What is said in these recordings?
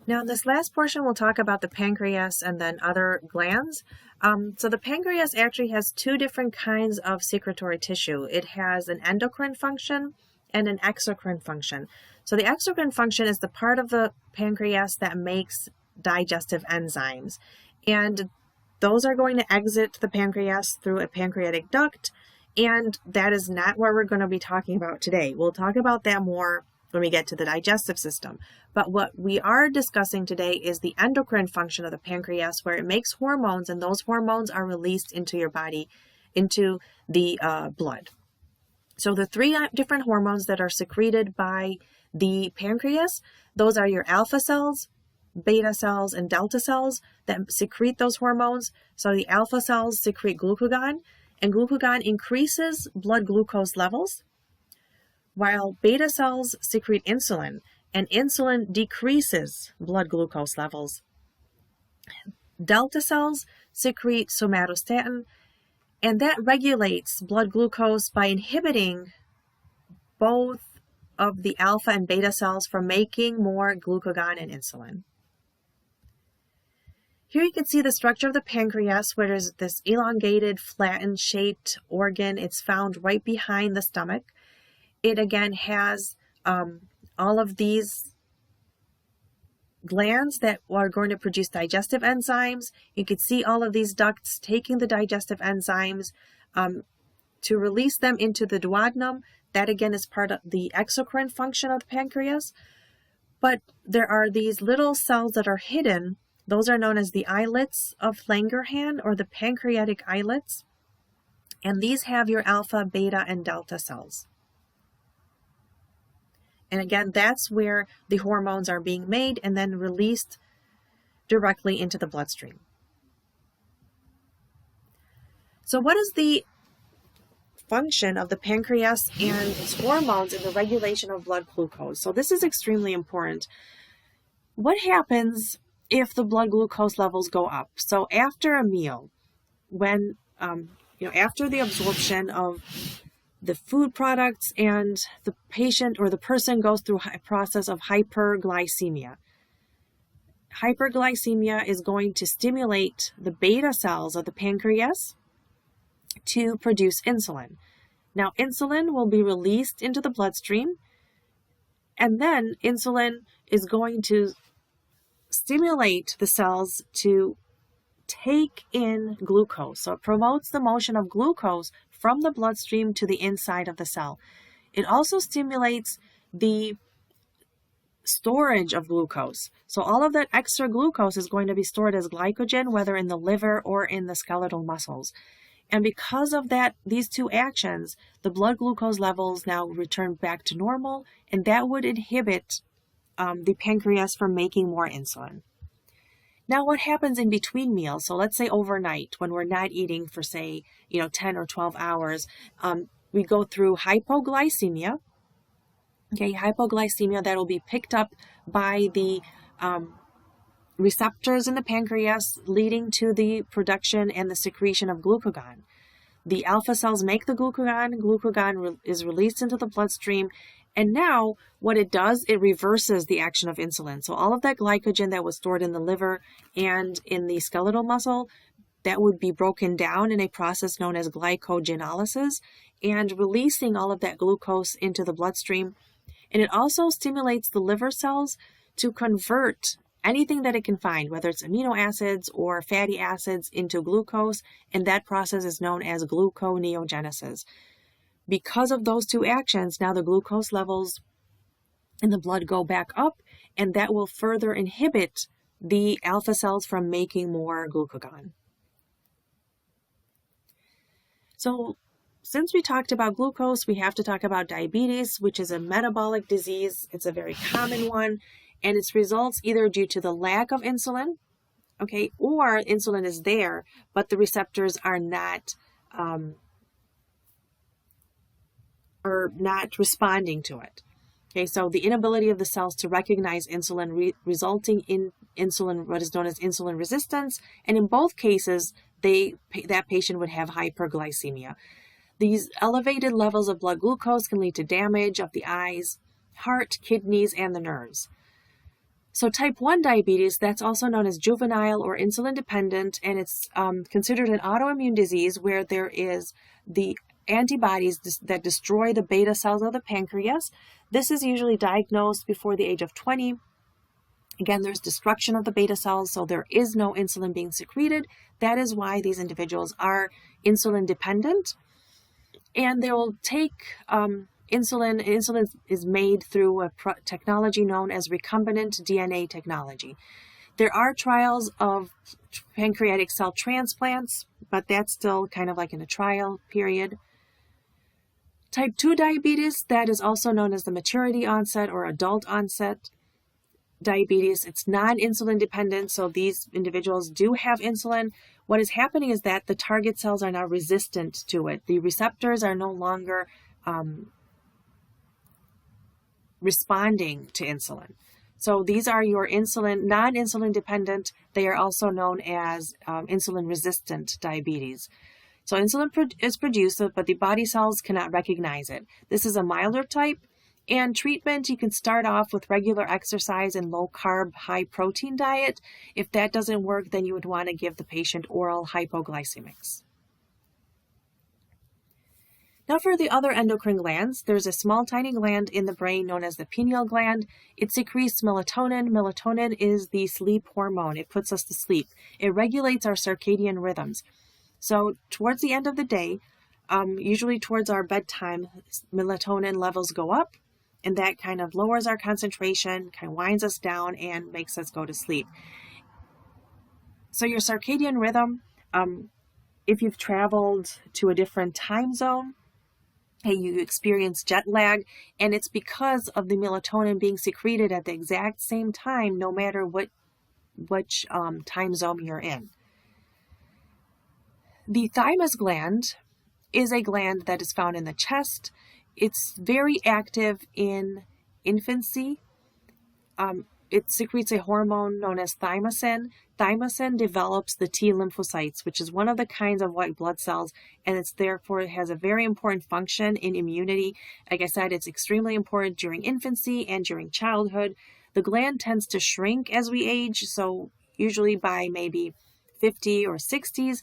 Now, in this last portion, we'll talk about the pancreas and then other glands. So the pancreas actually has two different kinds of secretory tissue. It has an endocrine function and an exocrine function. So the exocrine function is the part of the pancreas that makes digestive enzymes. And those are going to exit the pancreas through a pancreatic duct. And that is not what we're going to be talking about today. We'll talk about that more when we get to the digestive system. But what we are discussing today is the endocrine function of the pancreas, where it makes hormones, and those hormones are released into your body, into the blood. So the three different hormones that are secreted by the pancreas, those are your alpha cells, beta cells, and delta cells that secrete those hormones. So the alpha cells secrete glucagon, and glucagon increases blood glucose levels, while beta cells secrete insulin, and insulin decreases blood glucose levels. Delta cells secrete somatostatin, and that regulates blood glucose by inhibiting both of the alpha and beta cells from making more glucagon and insulin. Here you can see the structure of the pancreas, where there's this elongated, flattened shaped organ. It's found right behind the stomach. It again has all of these glands that are going to produce digestive enzymes. You can see all of these ducts taking the digestive enzymes to release them into the duodenum. That again is part of the exocrine function of the pancreas. But there are these little cells that are hidden. Those are known as the islets of Langerhans, or the pancreatic islets. And these have your alpha, beta, and delta cells. And again, that's where the hormones are being made and then released directly into the bloodstream. So what is the function of the pancreas and its hormones in the regulation of blood glucose? So this is extremely important. What happens if the blood glucose levels go up? So after a meal, when, after the absorption of the food products, and the patient or the person goes through a process of hyperglycemia. Hyperglycemia is going to stimulate the beta cells of the pancreas to produce insulin. Now, insulin will be released into the bloodstream, and then insulin is going to stimulate the cells to take in glucose. So it promotes the motion of glucose from the bloodstream to the inside of the cell. It also stimulates the storage of glucose. So all of that extra glucose is going to be stored as glycogen, whether in the liver or in the skeletal muscles. And because of that, these two actions, the blood glucose levels now return back to normal, and that would inhibit the pancreas from making more insulin. Now, what happens in between meals? So let's say overnight, when we're not eating for, say, 10 or 12 hours, we go through hypoglycemia. Okay, hypoglycemia, that will be picked up by the receptors in the pancreas, leading to the production and the secretion of glucagon. The alpha cells make the glucagon. Glucagon is released into the bloodstream. And now what it does, it reverses the action of insulin. So all of that glycogen that was stored in the liver and in the skeletal muscle, that would be broken down in a process known as glycogenolysis, and releasing all of that glucose into the bloodstream. And it also stimulates the liver cells to convert anything that it can find, whether it's amino acids or fatty acids, into glucose, and that process is known as gluconeogenesis. Because of those two actions, now the glucose levels in the blood go back up, and that will further inhibit the alpha cells from making more glucagon. So since we talked about glucose, we have to talk about diabetes, which is a metabolic disease. It's a very common one, and its results either due to the lack of insulin, okay, or insulin is there, but the receptors are not responding to it. Okay, so the inability of the cells to recognize insulin resulting in insulin, what is known as insulin resistance, and in both cases, that patient would have hyperglycemia. These elevated levels of blood glucose can lead to damage of the eyes, heart, kidneys, and the nerves. So type 1 diabetes, that's also known as juvenile or insulin dependent, and it's considered an autoimmune disease where there is the antibodies that destroy the beta cells of the pancreas. This is usually diagnosed before the age of 20. Again, there's destruction of the beta cells, so there is no insulin being secreted. That is why these individuals are insulin dependent, and they will take insulin. Insulin is made through a technology known as recombinant DNA technology. There are trials of pancreatic cell transplants, but that's still kind of like in a trial period. Type 2 diabetes, that is also known as the maturity onset or adult onset diabetes. It's non-insulin dependent, so these individuals do have insulin. What is happening is that the target cells are now resistant to it. The receptors are no longer responding to insulin. So these are your non-insulin dependent. They are also known as insulin resistant diabetes. So insulin is produced, but the body cells cannot recognize it. This is a milder type, and treatment, you can start off with regular exercise and low carb, high protein diet. If that doesn't work, then you would want to give the patient oral hypoglycemics. Now for the other endocrine glands, there's a small tiny gland in the brain known as the pineal gland. It secretes melatonin. Melatonin is the sleep hormone. It puts us to sleep. It regulates our circadian rhythms. So towards the end of the day, usually towards our bedtime, melatonin levels go up, and that kind of lowers our concentration, kind of winds us down, and makes us go to sleep. So your circadian rhythm, if you've traveled to a different time zone, you experience jet lag, and it's because of the melatonin being secreted at the exact same time, no matter which time zone you're in. The thymus gland is a gland that is found in the chest. It's very active in infancy. It secretes a hormone known as thymosin. Thymosin develops the T lymphocytes, which is one of the kinds of white blood cells, and it has a very important function in immunity. Like I said, it's extremely important during infancy and during childhood. The gland tends to shrink as we age, so usually by maybe 50 or 60s,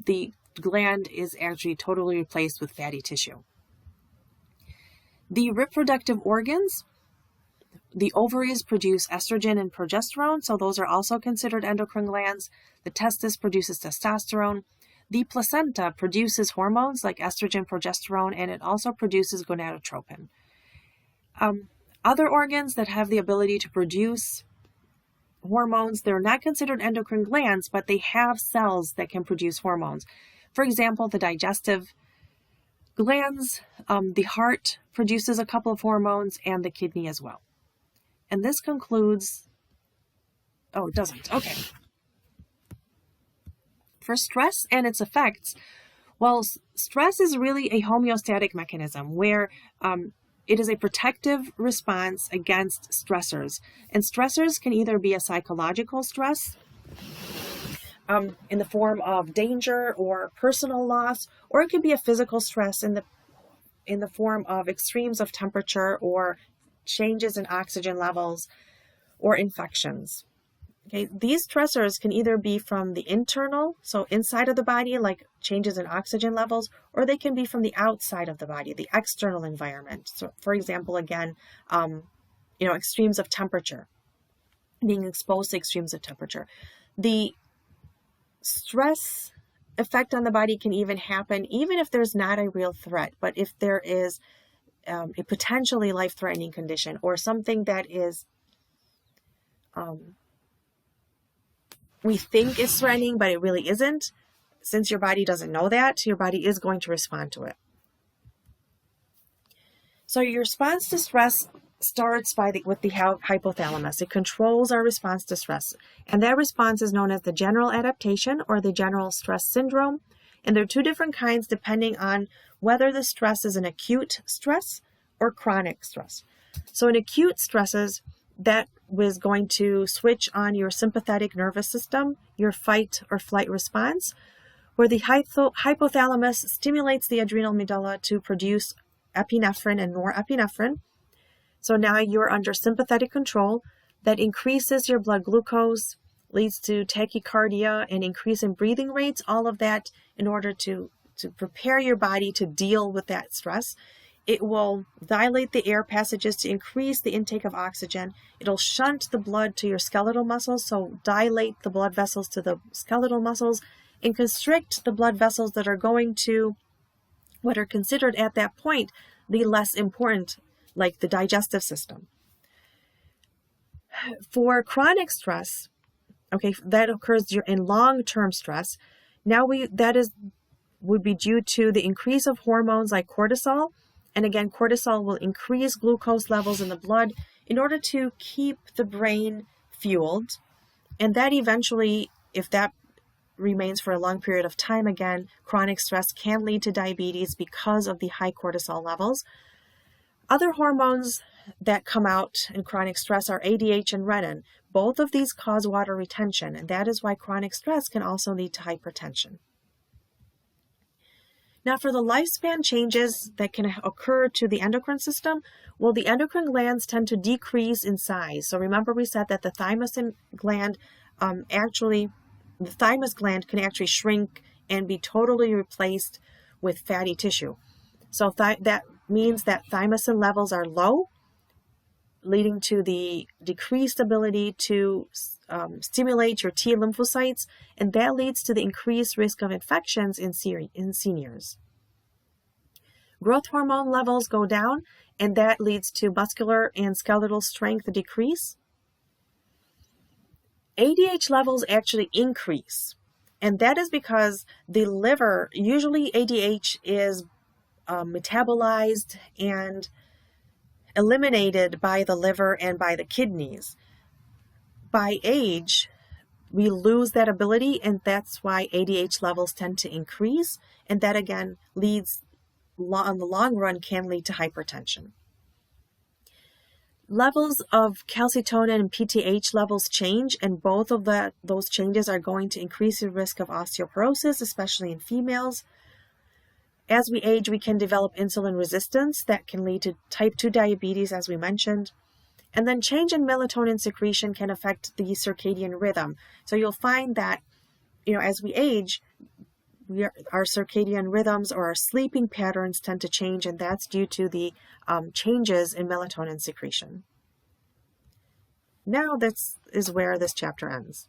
the gland is actually totally replaced with fatty tissue. The reproductive organs, the ovaries produce estrogen and progesterone, so those are also considered endocrine glands. The testis produces testosterone. The placenta produces hormones like estrogen, progesterone, and it also produces gonadotropin. Other organs that have the ability to produce hormones, they're not considered endocrine glands, but they have cells that can produce hormones. For example, the digestive glands, the heart produces a couple of hormones, and the kidney as well. And this concludes, it doesn't, okay. For stress and its effects, well, stress is really a homeostatic mechanism where it is a protective response against stressors. And stressors can either be a psychological stress in the form of danger or personal loss, or it could be a physical stress in the form of extremes of temperature or changes in oxygen levels or infections. Okay, these stressors can either be from the internal, so inside of the body, like changes in oxygen levels, or they can be from the outside of the body, the external environment. So, for example, again, extremes of temperature, being exposed to extremes of temperature. The stress effect on the body can even happen even if there's not a real threat, but if there is a potentially life-threatening condition or something that is we think is threatening, but it really isn't. Since your body doesn't know that, your body is going to respond to it. So your response to stress starts with the hypothalamus. It controls our response to stress. And that response is known as the general adaptation or the general stress syndrome. And there are two different kinds depending on whether the stress is an acute stress or chronic stress. So in acute stresses, that was going to switch on your sympathetic nervous system, your fight or flight response, where the hypothalamus stimulates the adrenal medulla to produce epinephrine and norepinephrine. So now you're under sympathetic control. that increases your blood glucose, leads to tachycardia and increase in breathing rates, all of that in order to prepare your body to deal with that stress. It will dilate the air passages to increase the intake of oxygen. It'll shunt the blood to your skeletal muscles, so dilate the blood vessels to the skeletal muscles and constrict the blood vessels that are going to what are considered at that point the less important, like the digestive system. For chronic stress, okay, that occurs in long-term stress. Now would be due to the increase of hormones like cortisol. And again, cortisol will increase glucose levels in the blood in order to keep the brain fueled. And that eventually, if that remains for a long period of time, again, chronic stress can lead to diabetes because of the high cortisol levels. Other hormones that come out in chronic stress are ADH and renin. Both of these cause water retention, and that is why chronic stress can also lead to hypertension. Now, for the lifespan changes that can occur to the endocrine system, well, the endocrine glands tend to decrease in size. So remember we said that the thymosin gland the thymus gland can actually shrink and be totally replaced with fatty tissue. So that means that thymosin levels are low, leading to the decreased ability to stimulate your T lymphocytes, and that leads to the increased risk of infections in seniors. Growth hormone levels go down, and that leads to muscular and skeletal strength decrease. ADH levels actually increase, and that is because the liver, usually ADH is metabolized and eliminated by the liver and by the kidneys. By age, we lose that ability, and that's why ADH levels tend to increase, and that again leads, on the long run, can lead to hypertension. Levels of calcitonin and PTH levels change, and both of those changes are going to increase the risk of osteoporosis, especially in females. As we age, we can develop insulin resistance that can lead to type 2 diabetes, as we mentioned. And then change in melatonin secretion can affect the circadian rhythm. So you'll find that, as we age, our circadian rhythms or our sleeping patterns tend to change, and that's due to the changes in melatonin secretion. Now this is where this chapter ends.